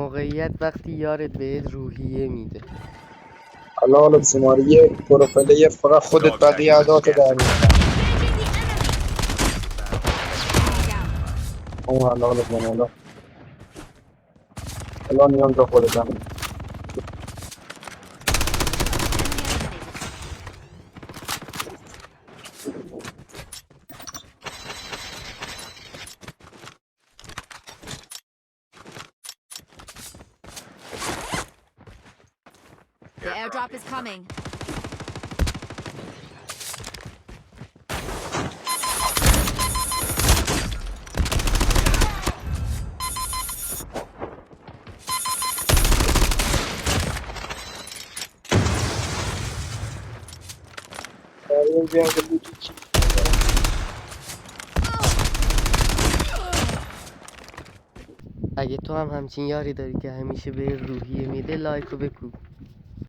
موقعیت وقتی یارت بهت روحیه میده. حالا حالا شماره یک پروپلیر فقط خودت Dog بقیه tags عداتو gas در is میاری. Engaging the enemy. اون حالا حالا من حالا نیام تا خودتم. The airdrop is coming. این جنگ بوتی چی؟ اگه تو هم همچین یاری داری که همیشه به روحیه میده لایک رو بکوب.